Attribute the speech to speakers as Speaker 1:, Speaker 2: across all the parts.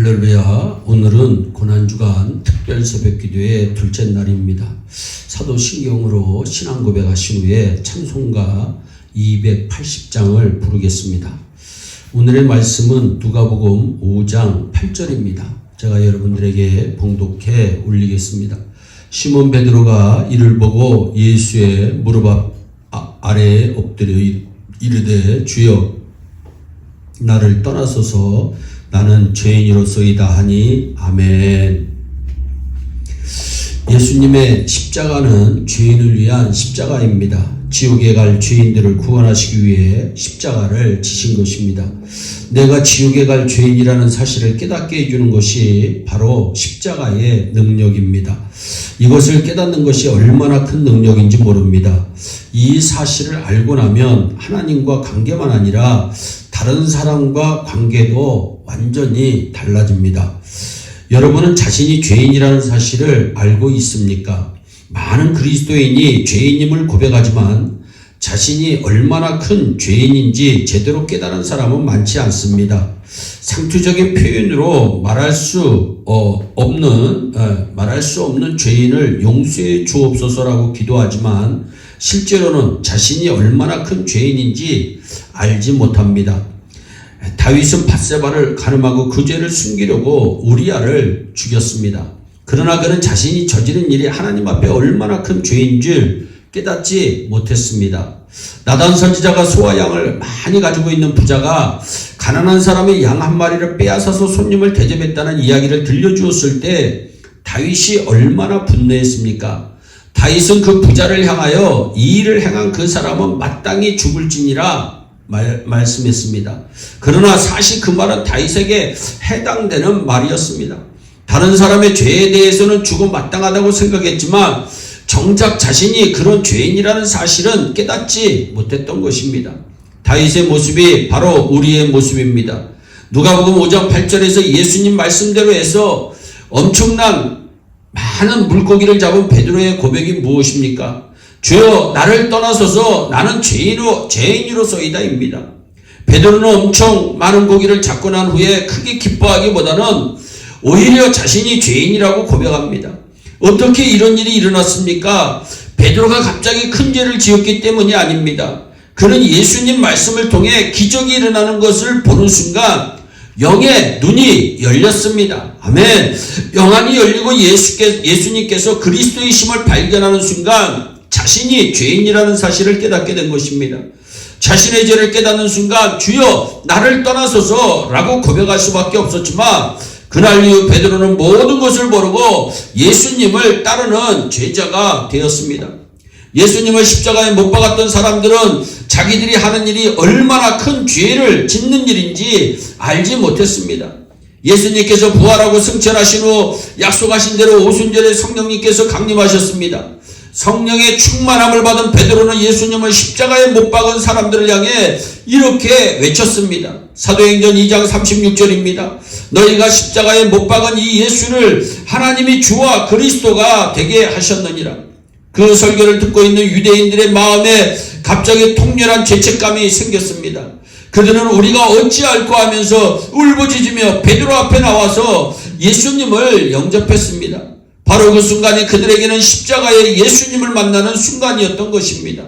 Speaker 1: 할렐루야. 오늘은 고난주간 특별 새벽기도의 둘째 날입니다. 사도신경으로 신앙 고백하신 후에 찬송가 280장을 부르겠습니다. 오늘의 말씀은 누가복음 5장 8절입니다. 제가 여러분들에게 봉독해 올리겠습니다. 시몬 베드로가 이를 보고 예수의 무릎 아래에 엎드려 이르되 주여 나를 떠나소서 나는 죄인이로소이다 하니 아멘. 예수님의 십자가는 죄인을 위한 십자가입니다. 지옥에 갈 죄인들을 구원하시기 위해 십자가를 지신 것입니다. 내가 지옥에 갈 죄인이라는 사실을 깨닫게 해주는 것이 바로 십자가의 능력입니다. 이것을 깨닫는 것이 얼마나 큰 능력인지 모릅니다. 이 사실을 알고 나면 하나님과 관계만 아니라 다른 사람과 관계도 완전히 달라집니다. 여러분은 자신이 죄인이라는 사실을 알고 있습니까? 많은 그리스도인이 죄인임을 고백하지만 자신이 얼마나 큰 죄인인지 제대로 깨달은 사람은 많지 않습니다. 상투적인 표현으로 말할 수 없는 죄인을 용서해 주옵소서라고 기도하지만 실제로는 자신이 얼마나 큰 죄인인지 알지 못합니다. 다윗은 밧세바를 간음하고 그 죄를 숨기려고 우리아를 죽였습니다. 그러나 그는 자신이 저지른 일이 하나님 앞에 얼마나 큰 죄인 줄 깨닫지 못했습니다. 나단 선지자가 소와 양을 많이 가지고 있는 부자가 가난한 사람의 양 한 마리를 빼앗아서 손님을 대접했다는 이야기를 들려주었을 때 다윗이 얼마나 분노했습니까? 다윗은 그 부자를 향하여 이 일을 행한 그 사람은 마땅히 죽을지니라 말씀했습니다. 그러나 사실 그 말은 다윗에게 해당되는 말이었습니다. 다른 사람의 죄에 대해서는 죽음 마땅하다고 생각했지만 정작 자신이 그런 죄인이라는 사실은 깨닫지 못했던 것입니다. 다윗의 모습이 바로 우리의 모습입니다. 누가복음 5장 8절에서 예수님 말씀대로 해서 엄청난 많은 물고기를 잡은 베드로의 고백이 무엇입니까? 주여 나를 떠나소서 나는 죄인이로소이다입니다. 베드로는 엄청 많은 고기를 잡고 난 후에 크게 기뻐하기보다는 오히려 자신이 죄인이라고 고백합니다. 어떻게 이런 일이 일어났습니까? 베드로가 갑자기 큰 죄를 지었기 때문이 아닙니다. 그는 예수님 말씀을 통해 기적이 일어나는 것을 보는 순간 영의 눈이 열렸습니다. 아멘. 영안이 열리고 예수님께서 그리스도이심을 발견하는 순간 자신이 죄인이라는 사실을 깨닫게 된 것입니다. 자신의 죄를 깨닫는 순간 주여 나를 떠나소서 라고 고백할 수밖에 없었지만 그날 이후 베드로는 모든 것을 모르고 예수님을 따르는 제자가 되었습니다. 예수님을 십자가에 못 박았던 사람들은 자기들이 하는 일이 얼마나 큰 죄를 짓는 일인지 알지 못했습니다. 예수님께서 부활하고 승천하신 후 약속하신 대로 오순절에 성령님께서 강림하셨습니다. 성령의 충만함을 받은 베드로는 예수님을 십자가에 못 박은 사람들을 향해 이렇게 외쳤습니다. 사도행전 2장 36절입니다. 너희가 십자가에 못 박은 이 예수를 하나님이 주와 그리스도가 되게 하셨느니라. 그 설교를 듣고 있는 유대인들의 마음에 갑자기 통렬한 죄책감이 생겼습니다. 그들은 우리가 어찌할꼬 하면서 울부짖으며 베드로 앞에 나와서 예수님을 영접했습니다. 바로 그 순간이 그들에게는 십자가의 예수님을 만나는 순간이었던 것입니다.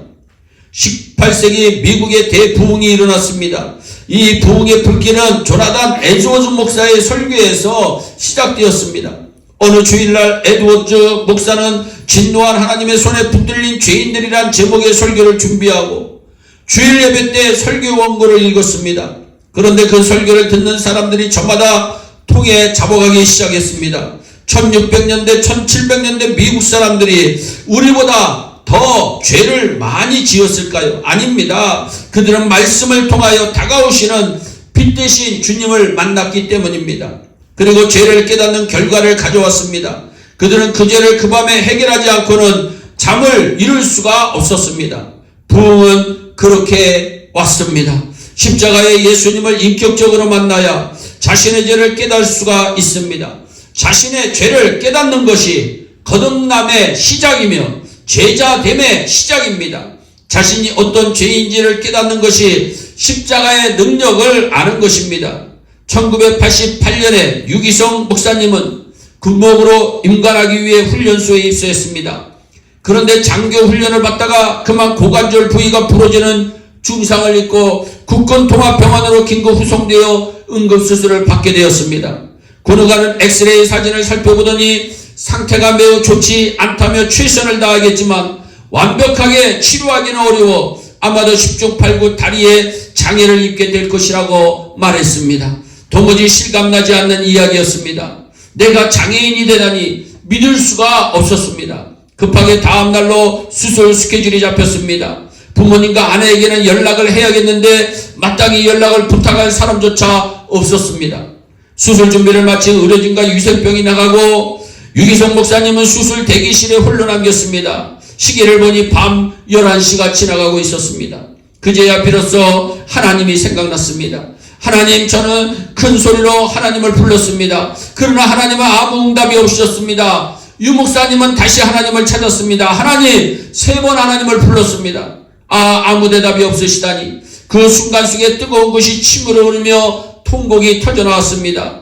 Speaker 1: 18세기 미국의 대부흥이 일어났습니다. 이 부흥의 불길은 조나단 에드워즈 목사의 설교에서 시작되었습니다. 어느 주일날 에드워즈 목사는 진노한 하나님의 손에 붙들린 죄인들이란 제목의 설교를 준비하고 주일 예배 때 설교 원고를 읽었습니다. 그런데 그 설교를 듣는 사람들이 저마다 통에 잡아가기 시작했습니다. 1600년대, 1700년대 미국 사람들이 우리보다 더 죄를 많이 지었을까요? 아닙니다. 그들은 말씀을 통하여 다가오시는 빛 대신 주님을 만났기 때문입니다. 그리고 죄를 깨닫는 결과를 가져왔습니다. 그들은 그 죄를 그 밤에 해결하지 않고는 잠을 이룰 수가 없었습니다. 부흥은 그렇게 왔습니다. 십자가의 예수님을 인격적으로 만나야 자신의 죄를 깨달을 수가 있습니다. 자신의 죄를 깨닫는 것이 거듭남의 시작이며 제자됨의 시작입니다. 자신이 어떤 죄인지를 깨닫는 것이 십자가의 능력을 아는 것입니다. 1988년에 유기성 목사님은 군목으로 임관하기 위해 훈련소에 입소했습니다. 그런데 장교 훈련을 받다가 그만 고관절 부위가 부러지는 중상을 입고 국군통합병원으로 긴급 후송되어 응급수술을 받게 되었습니다. 군의관은 엑스레이 사진을 살펴보더니 상태가 매우 좋지 않다며 최선을 다하겠지만 완벽하게 치료하기는 어려워 아마도 10중 8구 다리에 장애를 입게 될 것이라고 말했습니다. 도무지 실감나지 않는 이야기였습니다. 내가 장애인이 되다니 믿을 수가 없었습니다. 급하게 다음날로 수술 스케줄이 잡혔습니다. 부모님과 아내에게는 연락을 해야겠는데 마땅히 연락을 부탁할 사람조차 없었습니다. 수술 준비를 마친 의료진과 위생병이 나가고 유기성 목사님은 수술 대기실에 홀로 남겼습니다. 시계를 보니 밤 11시가 지나가고 있었습니다. 그제야 비로소 하나님이 생각났습니다. 하나님, 저는 큰 소리로 하나님을 불렀습니다. 그러나 하나님은 아무 응답이 없으셨습니다. 유 목사님은 다시 하나님을 찾았습니다. 하나님, 3번 하나님을 불렀습니다. 아무 대답이 없으시다니 그 순간 속에 뜨거운 것이 침으로 흐르며 통곡이 터져나왔습니다.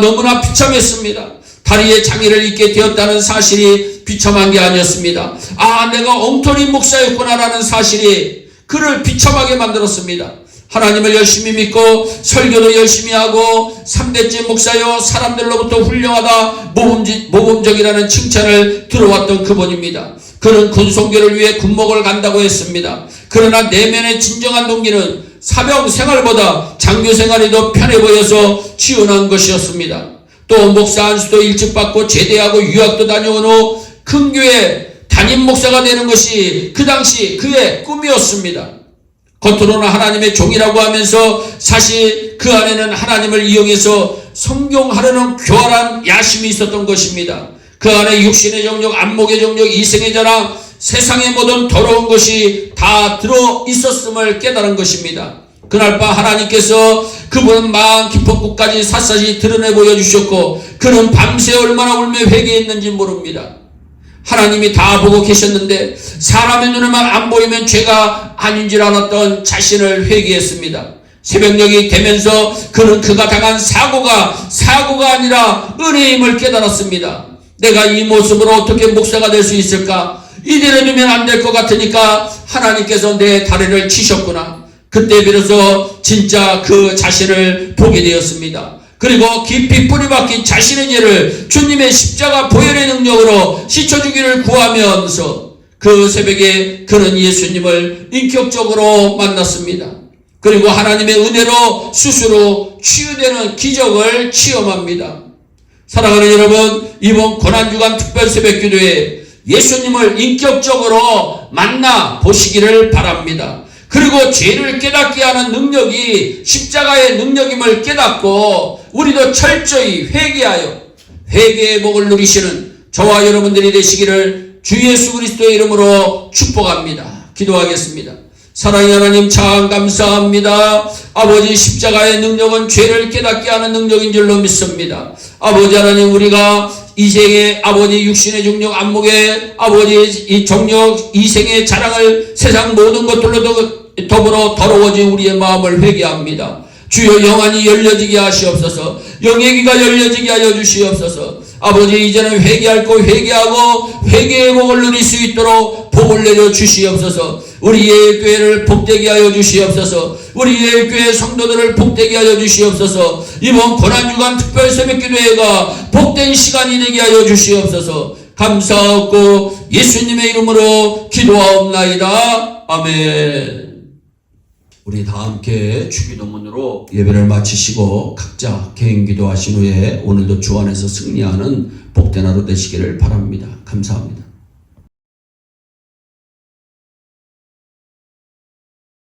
Speaker 1: 너무나 비참했습니다. 다리에 장애를 입게 되었다는 사실이 비참한 게 아니었습니다. 내가 엉터리 목사였구나라는 사실이 그를 비참하게 만들었습니다. 하나님을 열심히 믿고 설교도 열심히 하고 3대째 목사여 사람들로부터 훌륭하다 모범적이라는 칭찬을 들어왔던 그분입니다. 그는 군송교를 위해 군목을 간다고 했습니다. 그러나 내면의 진정한 동기는 사병 생활보다 장교 생활이 더 편해 보여서 지원한 것이었습니다. 또 목사 안수도 일찍 받고 제대하고 유학도 다녀온 후 큰 교회 담임 목사가 되는 것이 그 당시 그의 꿈이었습니다. 겉으로는 하나님의 종이라고 하면서 사실 그 안에는 하나님을 이용해서 성경하려는 교활한 야심이 있었던 것입니다. 그 안에 육신의 정욕, 안목의 정욕, 이생의 자랑, 세상의 모든 더러운 것이 다 들어 있었음을 깨달은 것입니다. 그날 밤 하나님께서 그분은 마음 깊은 곳까지 샅샅이 드러내 보여주셨고 그는 밤새 얼마나 울며 회개했는지 모릅니다. 하나님이 다 보고 계셨는데 사람의 눈에만 안 보이면 죄가 아닌 줄 알았던 자신을 회개했습니다. 새벽녘이 되면서 그는 그가 당한 사고가 아니라 은혜임을 깨달았습니다. 내가 이 모습으로 어떻게 목사가 될 수 있을까? 이대로 두면 안 될 것 같으니까 하나님께서 내 다리를 치셨구나. 그때 비로소 진짜 그 자신을 보게 되었습니다. 그리고 깊이 뿌리박힌 자신의 죄를 주님의 십자가 보혈의 능력으로 씻어주기를 구하면서 그 새벽에 그는 예수님을 인격적으로 만났습니다. 그리고 하나님의 은혜로 스스로 치유되는 기적을 체험합니다. 사랑하는 여러분, 이번 고난주간 특별 새벽기도에 예수님을 인격적으로 만나 보시기를 바랍니다. 그리고 죄를 깨닫게 하는 능력이 십자가의 능력임을 깨닫고 우리도 철저히 회개하여 회개의 복을 누리시는 저와 여러분들이 되시기를 주 예수 그리스도의 이름으로 축복합니다. 기도하겠습니다. 사랑의 하나님 참 감사합니다. 아버지, 십자가의 능력은 죄를 깨닫게 하는 능력인 줄로 믿습니다. 아버지 하나님, 우리가 이생의 아버지 육신의 정욕, 안목의 아버지 이 정욕, 이생의 자랑을 세상 모든 것들로 더불어 더러워진 우리의 마음을 회개합니다. 주여 영안이 열려지게 하시옵소서. 영의 귀가 열려지게 하여 주시옵소서. 아버지, 이제는 회개할 거 회개하고 회개의 복을 누릴 수 있도록 복을 내려 주시옵소서. 우리 예일교회를 복되게 하여 주시옵소서. 우리 예일교회 성도들을 복되게 하여 주시옵소서. 이번 고난주간 특별 새벽기도회가 복된 시간이 되게 하여 주시옵소서. 감사하고 예수님의 이름으로 기도하옵나이다. 아멘. 우리 다 함께 주기도문으로 예배를 마치시고 각자 개인 기도하신 후에 오늘도 주 안에서 승리하는 복된 하루 되시기를 바랍니다. 감사합니다.